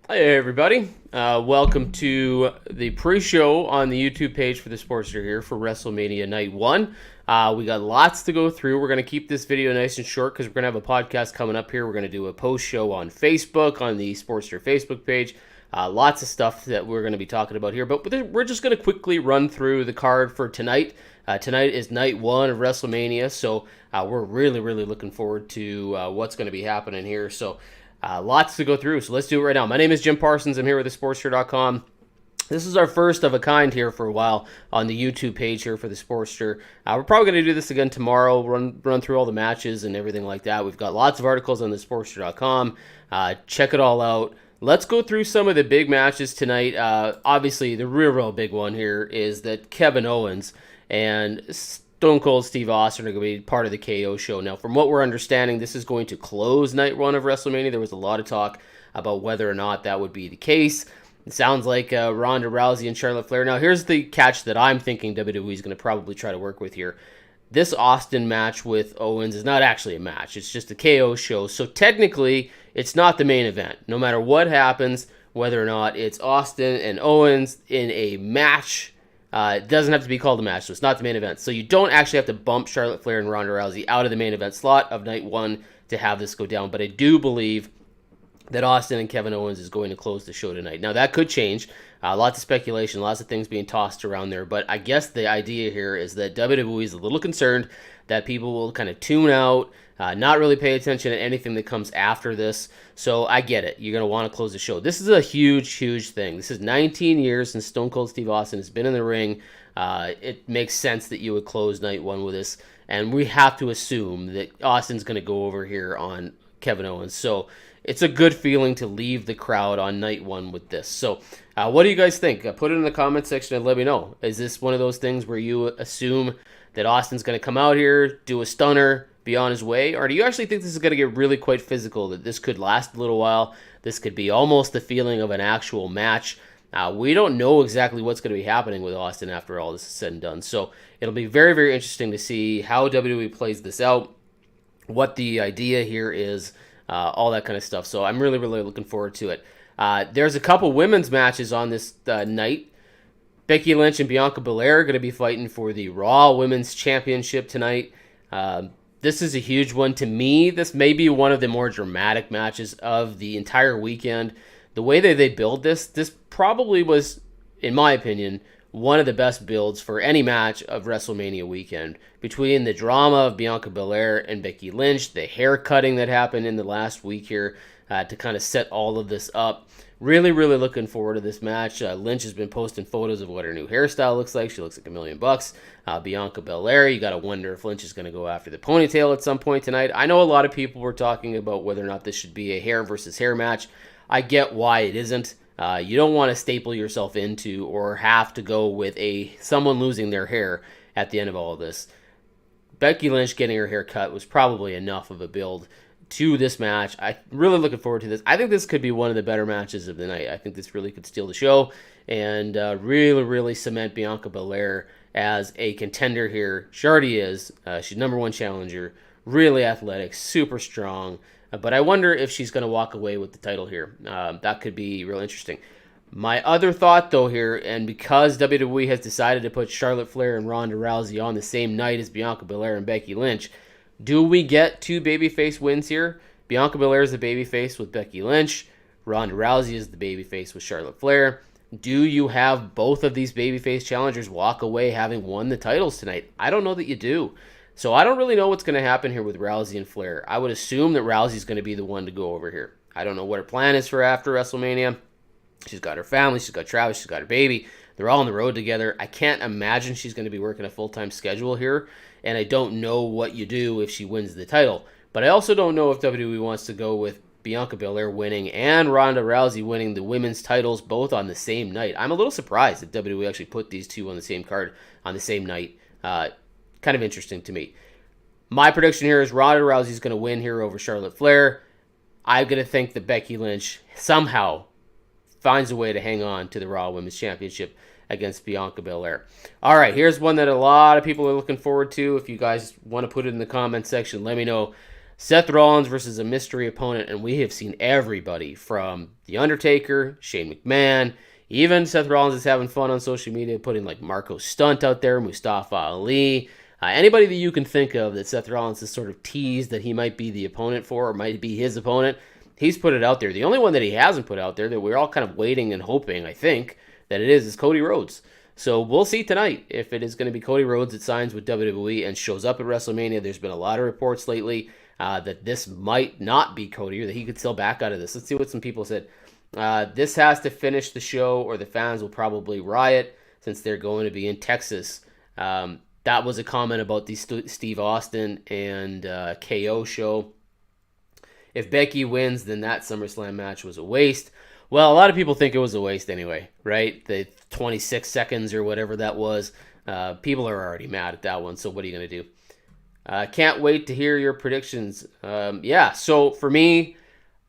Hey everybody, welcome to the pre-show on the YouTube page for TheSportster here for WrestleMania Night 1. We got lots to go through. We're going to keep this video nice and short because we're going to have a podcast coming up here. We're going to do a post-show on Facebook, on the Sportster Facebook page. Lots of stuff that we're going to be talking about here, but we're just going to quickly run through the card for tonight. Tonight is Night 1 of WrestleMania, so we're really looking forward to what's going to be happening here. So lots to go through, so let's do it right now. My name is Jim Parsons. I'm here with TheSportster.com. This is our first of a kind here for a while on the YouTube page here for the Sportster. We're probably going to do this again tomorrow, run through all the matches and everything like that. We've got lots of articles on thesportster.com. Check it all out. Let's go through some of the big matches tonight. Obviously, the real big one here is that Kevin Owens and Stone Cold Steve Austin are going to be part of the KO show. Now, from what we're understanding, this is going to close night one of WrestleMania. There was a lot of talk about whether or not that would be the case. It sounds like Ronda Rousey and Charlotte Flair. Now, here's the catch that I'm thinking WWE is going to probably try to work with here. This Austin match with Owens is not actually a match. It's just a KO show. So technically, it's not the main event. No matter what happens, whether or not it's Austin and Owens in a match, it doesn't have to be called a match, so it's not the main event. So you don't actually have to bump Charlotte Flair and Ronda Rousey out of the main event slot of night one to have this go down. But I do believe that Austin and Kevin Owens is going to close the show tonight. Now, that could change. Lots of speculation, lots of things being tossed around there. But I guess the idea here is that WWE is a little concerned that people will kind of tune out, not really pay attention to anything that comes after this. So I get it. You're going to want to close the show. This is a huge thing. This is 19 years since Stone Cold Steve Austin has been in the ring. It makes sense that you would close night one with this. And we have to assume that Austin's going to go over here on Kevin Owens. So it's a good feeling to leave the crowd on night one with this. So what do you guys think? Put it in the comment section and let me know. Is this one of those things where you assume that Austin's going to come out here, do a stunner, be on his way? Or do you actually think this is going to get really quite physical, that this could last a little while? This could be almost the feeling of an actual match. We don't know exactly what's going to be happening with Austin after all this is said and done. So it'll be very interesting to see how WWE plays this out, what the idea here is, all that kind of stuff. So I'm really looking forward to it. There's a couple women's matches on this night. Becky Lynch and Bianca Belair are going to be fighting for the Raw Women's Championship tonight. This is a huge one. To me, this may be one of the more dramatic matches of the entire weekend. The way that they build this probably was, in my opinion, one of the best builds for any match of WrestleMania weekend. Between the drama of Bianca Belair and Becky Lynch, the hair cutting that happened in the last week here to kind of set all of this up. Really looking forward to this match. Lynch has been posting photos of what her new hairstyle looks like. She looks like $1 million. Bianca Belair, you got to wonder if Lynch is going to go after the ponytail at some point tonight. I know a lot of people were talking about whether or not this should be a hair versus hair match. I get why it isn't. You don't want to staple yourself into or have to go with someone losing their hair at the end of all of this. Becky Lynch getting her hair cut was probably enough of a build to this match. I'm really looking forward to this. I think this could be one of the better matches of the night. I think this really could steal the show and really cement Bianca Belair as a contender here. She already is. She's number one challenger. Really athletic, super strong. But I wonder if she's going to walk away with the title here. That could be real interesting. My other thought, though, here, and because WWE has decided to put Charlotte Flair and Ronda Rousey on the same night as Bianca Belair and Becky Lynch, do we get two babyface wins here? Bianca Belair is the babyface with Becky Lynch. Ronda Rousey is the babyface with Charlotte Flair. Do you have both of these babyface challengers walk away having won the titles tonight? I don't know that you do. So I don't really know what's going to happen here with Rousey and Flair. I would assume that Rousey's going to be the one to go over here. I don't know what her plan is for after WrestleMania. She's got her family, she's got Travis, she's got her baby. They're all on the road together. I can't imagine she's going to be working a full-time schedule here, and I don't know what you do if she wins the title. But I also don't know if WWE wants to go with Bianca Belair winning and Ronda Rousey winning the women's titles both on the same night. I'm a little surprised that WWE actually put these two on the same card on the same night. Kind of interesting to me. My prediction here is Ronda Rousey's going to win here over Charlotte Flair. I'm going to think that Becky Lynch somehow finds a way to hang on to the Raw Women's Championship against Bianca Belair. All right, here's one that a lot of people are looking forward to. If you guys want to put it in the comment section, let me know. Seth Rollins versus a mystery opponent, and we have seen everybody from The Undertaker, Shane McMahon, even Seth Rollins is having fun on social media, putting like Marco Stunt out there, Mustafa Ali, anybody that you can think of that Seth Rollins has sort of teased that he might be the opponent for or might be his opponent. He's put it out there. The only one that he hasn't put out there that we're all kind of waiting and hoping, I think, that it is Cody Rhodes. So we'll see tonight if it is going to be Cody Rhodes that signs with WWE and shows up at WrestleMania. There's been a lot of reports lately that this might not be Cody or that he could still back out of this. Let's see what some people said. This has to finish the show or the fans will probably riot since they're going to be in Texas. That was a comment about the Steve Austin and KO show. If Becky wins, then that SummerSlam match was a waste. Well, a lot of people think it was a waste anyway, right? The 26 seconds or whatever that was. People are already mad at that one, so what are you going to do? Can't wait to hear your predictions. So for me,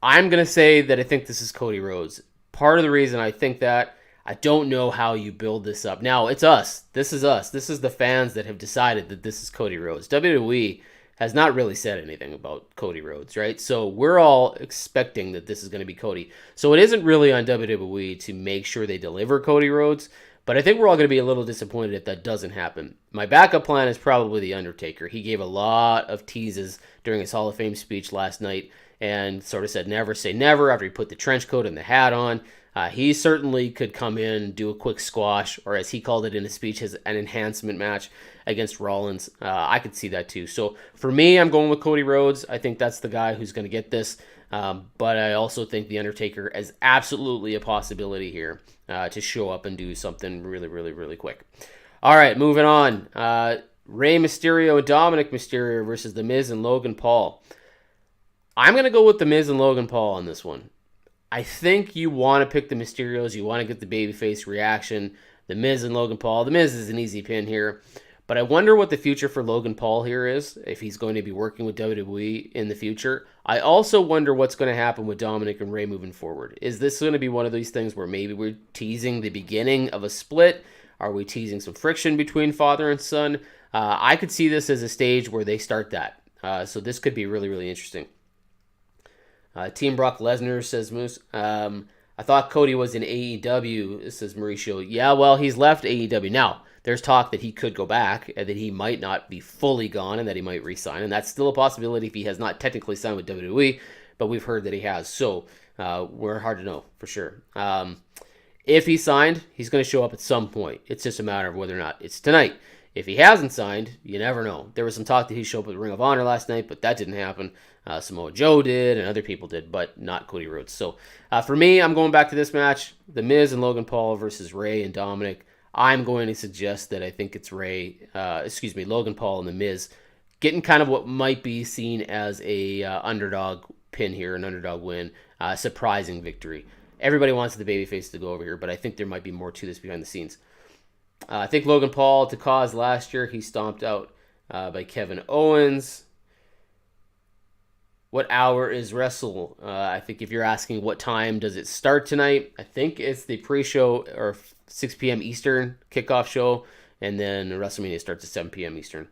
I'm going to say that I think this is Cody Rhodes. Part of the reason I think that, I don't know how you build this up. Now, it's us. This is us. This is the fans that have decided that this is Cody Rhodes. WWE has not really said anything about Cody Rhodes, right? So we're all expecting that this is going to be Cody. So it isn't really on WWE to make sure they deliver Cody Rhodes, but I think we're all going to be a little disappointed if that doesn't happen. My backup plan is probably The Undertaker. He gave a lot of teases during his Hall of Fame speech last night and sort of said never say never after he put the trench coat and the hat on. He certainly could come in, do a quick squash, or as he called it in his speech, an enhancement match against Rollins. I could see that too. So for me, I'm going with Cody Rhodes. I think that's the guy who's going to get this. But I also think The Undertaker is absolutely a possibility here to show up and do something really, really, really quick. All right, moving on. Rey Mysterio and Dominic Mysterio versus The Miz and Logan Paul. I'm going to go with The Miz and Logan Paul on this one. I think you want to pick the Mysterios. You want to get the babyface reaction. The Miz and Logan Paul. The Miz is an easy pin here. But I wonder what the future for Logan Paul here is, if he's going to be working with WWE in the future. I also wonder what's going to happen with Dominic and Rey moving forward. Is this going to be one of these things where maybe we're teasing the beginning of a split? Are we teasing some friction between father and son? I could see this as a stage where they start that. So this could be really, really interesting. Team Brock Lesnar, says Moose. I thought Cody was in AEW, says Mauricio. Yeah, well, he's left AEW. Now, there's talk that he could go back, and that he might not be fully gone, and that he might re-sign. And that's still a possibility if he has not technically signed with WWE, but we've heard that he has. So, we're hard to know for sure. If he signed, he's going to show up at some point. It's just a matter of whether or not it's tonight. If he hasn't signed, you never know. There was some talk that he showed up at Ring of Honor last night, but that didn't happen. Samoa Joe did, and other people did, but not Cody Rhodes. So for me, I'm going back to this match. The Miz and Logan Paul versus Rey and Dominic. I'm going to suggest that I think it's Logan Paul and The Miz getting kind of what might be seen as a underdog pin here, an underdog win, surprising victory. Everybody wants the babyface to go over here, but I think there might be more to this behind the scenes. I think Logan Paul, to cause last year, he stomped out by Kevin Owens. What hour is Wrestle? I think if you're asking what time does it start tonight, I think it's the pre-show or 6 p.m. Eastern kickoff show, and then WrestleMania starts at 7 p.m. Eastern.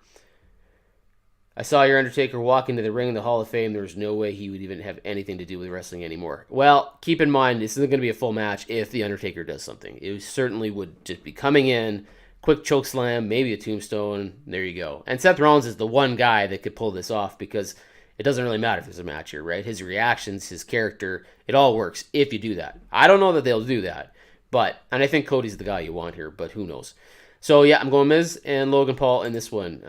I saw your Undertaker walk into the ring in the Hall of Fame. There was no way he would even have anything to do with wrestling anymore. Well, keep in mind, this isn't going to be a full match if the Undertaker does something. It certainly would just be coming in, quick choke slam, maybe a tombstone. There you go. And Seth Rollins is the one guy that could pull this off because it doesn't really matter if there's a match here, right? His reactions, his character, it all works if you do that. I don't know that they'll do that, and I think Cody's the guy you want here, but who knows? So, yeah, I'm going Miz and Logan Paul in this one.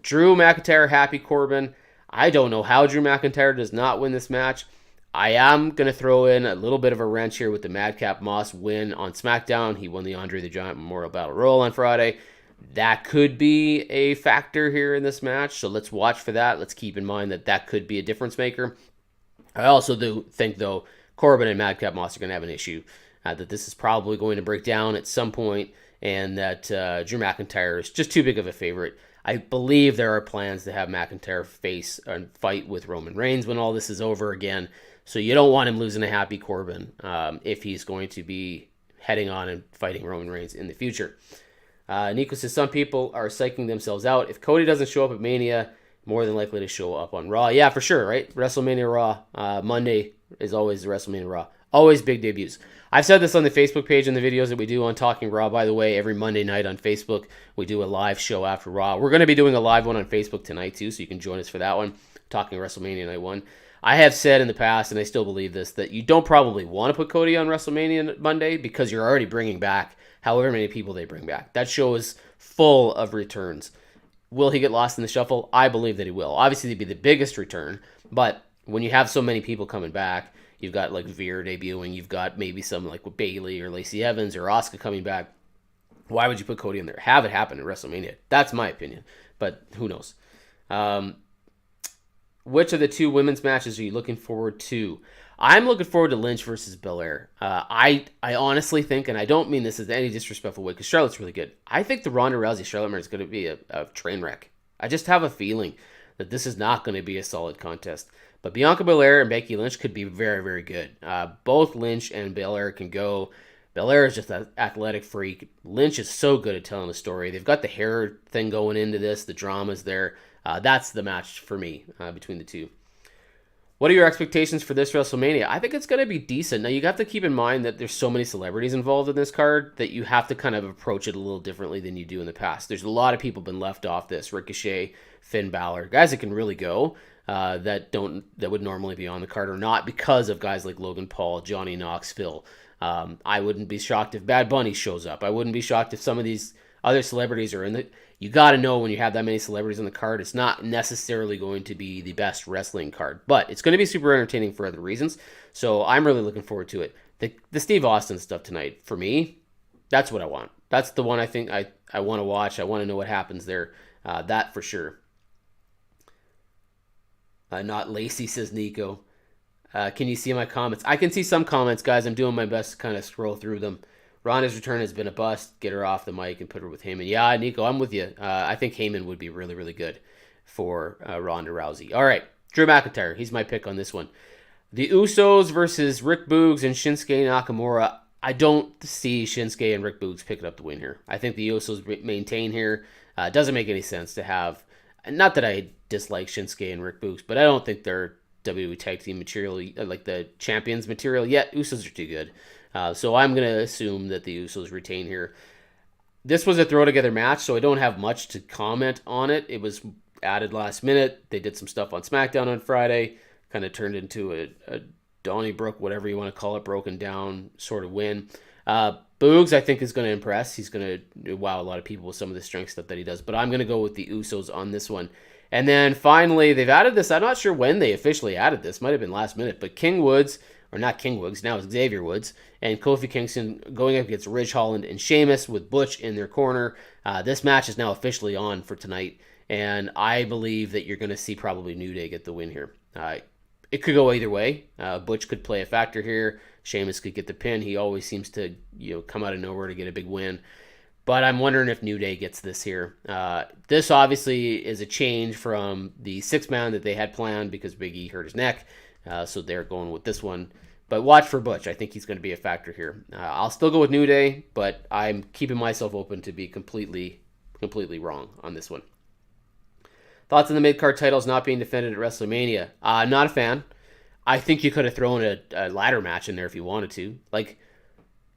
Drew McIntyre, Happy Corbin. I don't know how Drew McIntyre does not win this match. I am going to throw in a little bit of a wrench here with the Madcap Moss win on SmackDown. He won the Andre the Giant Memorial Battle Royal on Friday. That could be a factor here in this match, so let's watch for that. Let's keep in mind that could be a difference maker. I also do think, though, Corbin and Madcap Moss are going to have an issue, that this is probably going to break down at some point, and that Drew McIntyre is just too big of a favorite. I believe there are plans to have McIntyre face and fight with Roman Reigns when all this is over again, so you don't want him losing to Happy Corbin if he's going to be heading on and fighting Roman Reigns in the future. Nico says some people are psyching themselves out. If Cody doesn't show up at Mania, more than likely to show up on Raw. Yeah, for sure, right? WrestleMania Raw. Monday is always the WrestleMania Raw. Always big debuts. I've said this on the Facebook page and the videos that we do on Talking Raw. By the way, every Monday night on Facebook, we do a live show after Raw. We're going to be doing a live one on Facebook tonight, too, so you can join us for that one, Talking WrestleMania Night 1. I have said in the past, and I still believe this, that you don't probably want to put Cody on WrestleMania Monday because you're already bringing back however many people they bring back. That show is full of returns. Will he get lost in the shuffle? I believe that he will. Obviously, it'd be the biggest return, but when you have so many people coming back, you've got like Veer debuting, you've got maybe some like with Bayley or Lacey Evans or Asuka coming back. Why would you put Cody in there? Have it happen at WrestleMania. That's my opinion, but who knows? Which of the two women's matches are you looking forward to? I'm looking forward to Lynch versus Belair. I honestly think, and I don't mean this as any disrespectful way, because Charlotte's really good. I think the Ronda Rousey Charlotte match is going to be a train wreck. I just have a feeling that this is not going to be a solid contest. But Bianca Belair and Becky Lynch could be very, very good. Both Lynch and Belair can go. Belair is just an athletic freak. Lynch is so good at telling the story. They've got the hair thing going into this. The drama's there. That's the match for me between the two. What are your expectations for this WrestleMania? I think it's going to be decent. Now, you have to keep in mind that there's so many celebrities involved in this card that you have to kind of approach it a little differently than you do in the past. There's a lot of people been left off this. Ricochet, Finn Balor, guys that can really go that would normally be on the card or not because of guys like Logan Paul, Johnny Knoxville. I wouldn't be shocked if Bad Bunny shows up. I wouldn't be shocked if some of these other celebrities are in the... You got to know when you have that many celebrities on the card, it's not necessarily going to be the best wrestling card, but it's going to be super entertaining for other reasons. So I'm really looking forward to it. The Steve Austin stuff tonight, for me, that's what I want. That's the one I think I want to watch. I want to know what happens there. That for sure. Not Lacey, says Nico. Can you see my comments? I can see some comments, guys. I'm doing my best to kind of scroll through them. Ronda's return has been a bust. Get her off the mic and put her with Heyman. Yeah, Nico, I'm with you. I think Heyman would be really, really good for Ronda Rousey. All right, Drew McIntyre. He's my pick on this one. The Usos versus Rick Boogs and Shinsuke Nakamura. I don't see Shinsuke and Rick Boogs picking up the win here. I think the Usos maintain here. It doesn't make any sense to have... Not that I dislike Shinsuke and Rick Boogs, but I don't think they're WWE Tag Team material, like the champions material yet. Usos are too good. So I'm going to assume that the Usos retain here. This was a throw-together match, so I don't have much to comment on it. It was added last minute. They did some stuff on SmackDown on Friday. Kind of turned into a Donnybrook, whatever you want to call it, broken down sort of win. Boogs, I think, is going to impress. He's going to wow a lot of people with some of the strength stuff that he does. But I'm going to go with the Usos on this one. And then finally, they've added this. I'm not sure when they officially added this. Might have been last minute. But King Woods... or not King Woods, now it's Xavier Woods, and Kofi Kingston going up against Ridge Holland and Sheamus with Butch in their corner. This match is now officially on for tonight, and I believe that you're going to see probably New Day get the win here. It could go either way. Butch could play a factor here. Sheamus could get the pin. He always seems to come out of nowhere to get a big win. But I'm wondering if New Day gets this here. This obviously is a change from the 6-man that they had planned because Big E hurt his neck. So they're going with this one. But watch for Butch. I think he's going to be a factor here. I'll still go with New Day, but I'm keeping myself open to be completely wrong on this one. Thoughts on the mid-card titles not being defended at WrestleMania? Not a fan. I think you could have thrown a ladder match in there if you wanted to. Like,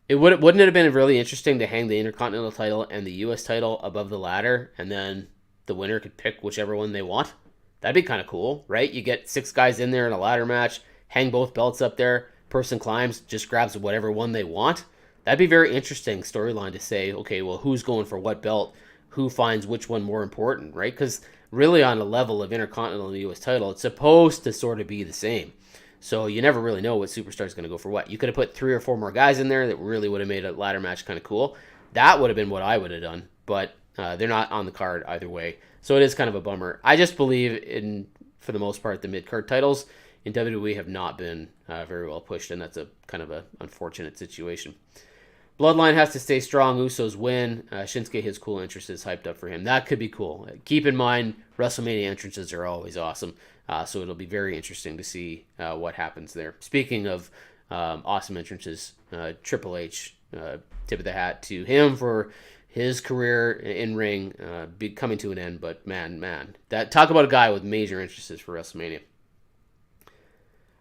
wouldn't it have been really interesting to hang the Intercontinental title and the U.S. title above the ladder, and then the winner could pick whichever one they want? That'd be kind of cool, right? You get 6 guys in there in a ladder match, hang both belts up there, person climbs, just grabs whatever one they want. That'd be a very interesting storyline to say, okay, well, who's going for what belt? Who finds which one more important, right? Because really on a level of Intercontinental and the U.S. title, it's supposed to sort of be the same. So you never really know what superstar is going to go for what. You could have put 3 or 4 more guys in there that really would have made a ladder match kind of cool. That would have been what I would have done, but they're not on the card either way. So it is kind of a bummer. I just believe for the most part, the mid-card titles in WWE have not been very well pushed, and that's a kind of an unfortunate situation. Bloodline has to stay strong. Usos win. Shinsuke, his cool entrance is hyped up for him. That could be cool. Keep in mind, WrestleMania entrances are always awesome, so it'll be very interesting to see what happens there. Speaking of awesome entrances, Triple H, tip of the hat to him for his career in ring be coming to an end. But man, that talk about a guy with major interests for WrestleMania.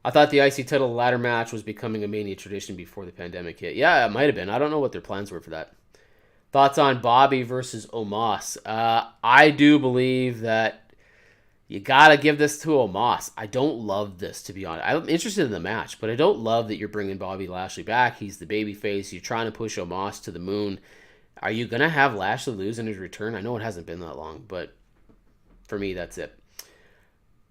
I thought the IC title ladder match was becoming a Mania tradition before the pandemic hit. Yeah, it might have been. I don't know what their plans were for that. Thoughts on Bobby versus Omos? I do believe that you got to give this to Omos. I don't love this, to be honest. I'm interested in the match, but I don't love that you're bringing Bobby Lashley back. He's the babyface. You're trying to push Omos to the moon. Are you going to have Lashley lose in his return? I know it hasn't been that long, but for me, that's it.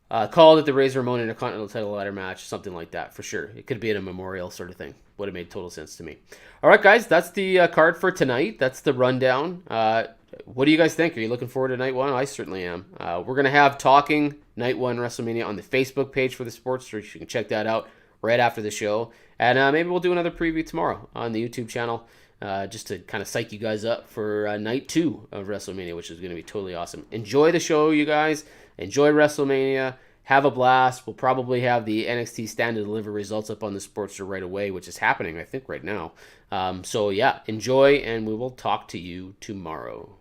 Called it the Razor Ramon Intercontinental title ladder match, something like that, for sure. It could be in a memorial sort of thing. Would have made total sense to me. All right, guys, that's the card for tonight. That's the rundown. What do you guys think? Are you looking forward to Night 1? I certainly am. We're going to have Talking Night 1 WrestleMania on the Facebook page for the Sportster. You can check that out right after the show. And maybe we'll do another preview tomorrow on the YouTube channel just to kind of psych you guys up for Night 2 of WrestleMania, which is going to be totally awesome. Enjoy the show, you guys. Enjoy WrestleMania. Have a blast. We'll probably have the NXT Stand and Deliver results up on the Sportster right away, which is happening, I think, right now. So, yeah, enjoy, and we will talk to you tomorrow.